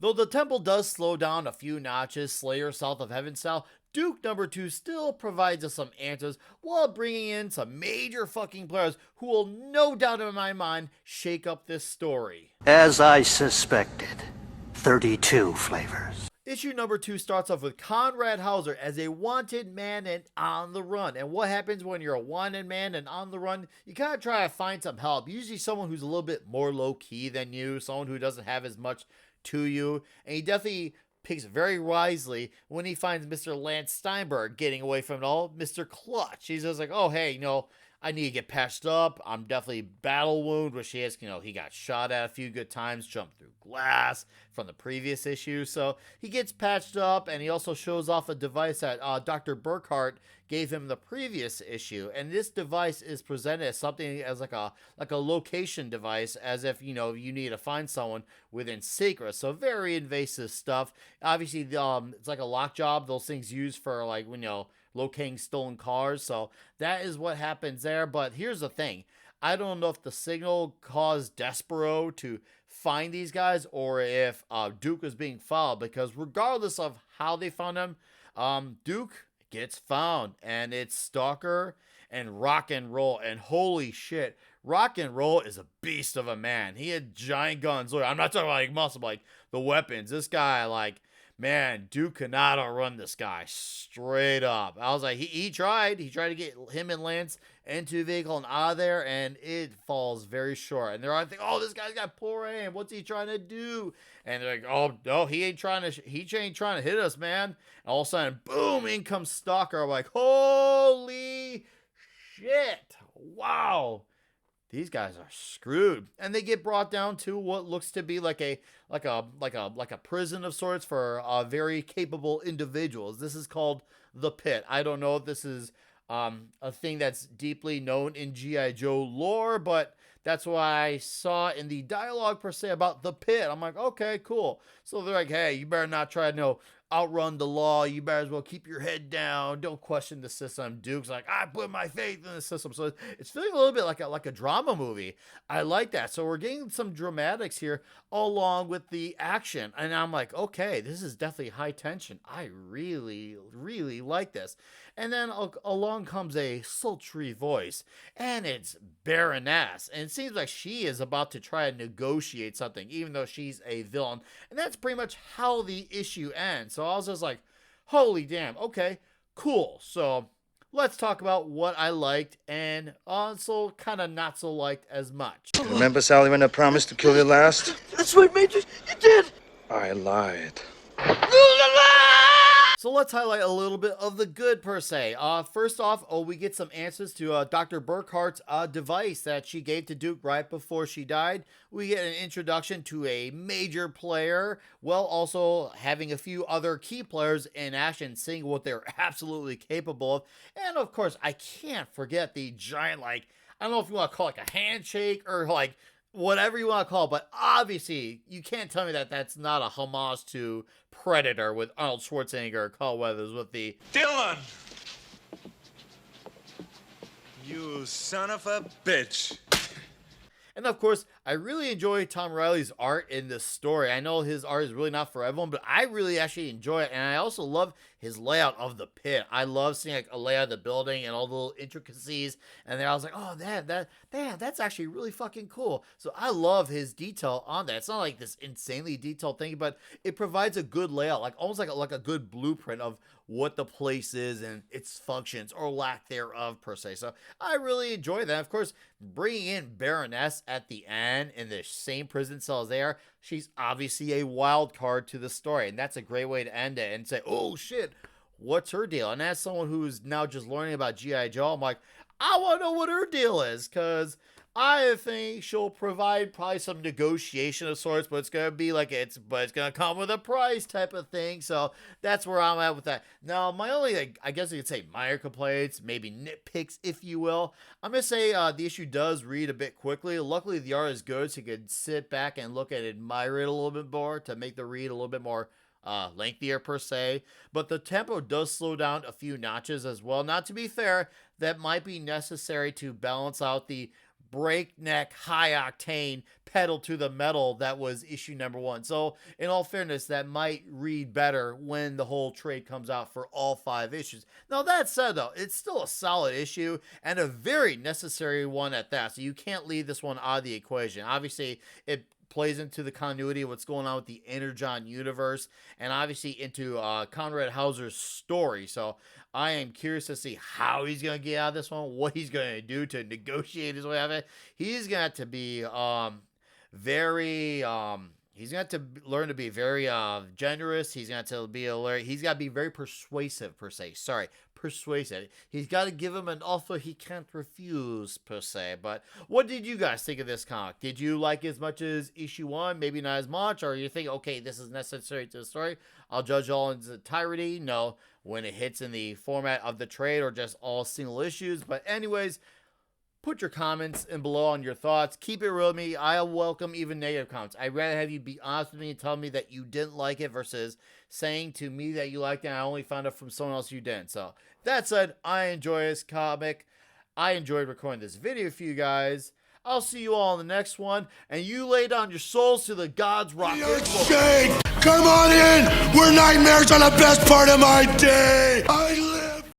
Though the tempo does slow down a few notches, Slayer South of Heaven style, Duke number 2 still provides us some answers while bringing in some major fucking players who will no doubt in my mind shake up this story. As I suspected, 32 flavors. Issue number 2 starts off with Conrad Hauser as a wanted man and on the run. And what happens when you're a wanted man and on the run? You kind of try to find some help. Usually someone who's a little bit more low key than you, someone who doesn't have as much to you. And he definitely picks very wisely when he finds Mr. Lance Steinberg getting away from it all. Mr. Clutch. He's just like, oh, hey, I need to get patched up. I'm definitely battle wound, which he has, he got shot at a few good times, jumped through glass from the previous issue. So he gets patched up, and he also shows off a device that Dr. Burkhart gave him the previous issue. And this device is presented as something as like a location device, as if, you need to find someone within Secret. So very invasive stuff. Obviously, it's like a lock job. Those things used for locating stolen cars. So that is what happens there. But here's the thing. I don't know if the signal caused Despero to find these guys or if Duke was being followed, because regardless of how they found him, Duke gets found, and it's Stalker and Rock and Roll. And holy shit, Rock and Roll is a beast of a man. He had giant guns. Look, I'm not talking about like muscle, but like the weapons. This guy, man, Duke cannot outrun this guy straight up. I was like, he tried to get him and Lance into the vehicle and out of there, and it falls very short. And they're all thinking, oh, this guy's got poor aim. What's he trying to do? And they're like, oh no, he ain't trying to hit us, man. And all of a sudden, boom, in comes Stalker. I'm like, holy shit, wow. These guys are screwed, and they get brought down to what looks to be like a prison of sorts for very capable individuals. This is called the Pit. I don't know if this is a thing that's deeply known in GI Joe lore, but that's what I saw in the dialogue per se about the Pit. I'm like, okay, cool. So they're like, hey, you better not try to outrun the law. You better as well keep your head down. Don't question the system. Duke's like, I put my faith in the system. So it's feeling a little bit like a drama movie. I like that. So we're getting some dramatics here along with the action. And I'm like, okay, this is definitely high tension. I really, really like this. And then along comes a sultry voice, and it's Baroness. And it seems like she is about to try to negotiate something, even though she's a villain. And that's pretty much how the issue ends. So I was just like, holy damn, okay, cool. So let's talk about what I liked and also kind of not so liked as much. Remember, Sally, when I promised to kill you last? That's right, Major. You did. I lied. So let's highlight a little bit of the good per se. First off, we get some answers to Dr. Burkhart's device that she gave to Duke right before she died. We get an introduction to a major player, while also having a few other key players in action, seeing what they're absolutely capable of. And of course, I can't forget the giant, I don't know if you want to call it a handshake or whatever you want to call it, but obviously you can't tell me that that's not a homage to Predator with Arnold Schwarzenegger or Carl Weathers with the Dylan! You son of a bitch. And of course, I really enjoy Tom Reilly's art in this story. I know his art is really not for everyone, but I really actually enjoy it. And I also love his layout of the pit. I love seeing a layout of the building and all the little intricacies. And then I was like, oh, that's actually really fucking cool. So I love his detail on that. It's not like this insanely detailed thing, but it provides a good layout, almost like a good blueprint of what the place is and its functions or lack thereof per se. So I really enjoy that. Of course, bringing in Baroness at the end in the same prison cell as they are, she's obviously a wild card to the story, and that's a great way to end it and say, oh shit, what's her deal? And as someone who's now just learning about G.I. Joe, I'm like, I want to know what her deal is, because I think she'll provide probably some negotiation of sorts, but it's going to be it's going to come with a price type of thing. So that's where I'm at with that. Now, my only, I guess you could say minor complaints, maybe nitpicks, if you will. I'm going to say the issue does read a bit quickly. Luckily, the art is good, so you could sit back and look at it, admire it a little bit more to make the read a little bit more lengthier per se, but the tempo does slow down a few notches as well. Now, to be fair, that might be necessary to balance out the breakneck, high-octane pedal to the metal that was issue number 1. So in all fairness, that might read better when the whole trade comes out for all 5 issues. Now that said though, it's still a solid issue and a very necessary one at that. So you can't leave this one out of the equation. Obviously, it plays into the continuity of what's going on with the Energon Universe and obviously into Conrad Hauser's story. So I am curious to see how he's going to get out of this one, what he's going to do to negotiate his way out of it. He's going to have to be he's going to have to learn to be very generous. He's going to have to be alert. He's got to be very persuasive, per se. Sorry, persuasive. He's got to give him an offer he can't refuse, per se. But what did you guys think of this comic? Did you like it as much as issue 1? Maybe not as much? Or you think, okay, this is necessary to the story? I'll judge all in its entirety. No, when it hits in the format of the trade or just all single issues. But anyways, put your comments in below on your thoughts. Keep it real with me. I welcome even negative comments. I'd rather have you be honest with me and tell me that you didn't like it versus saying to me that you liked it and I only found out from someone else you didn't. So that said, I enjoy this comic. I enjoyed recording this video for you guys. I'll see you all in the next one. And you lay down your souls to the gods rock. Come on in! We're nightmares on the best part of my day!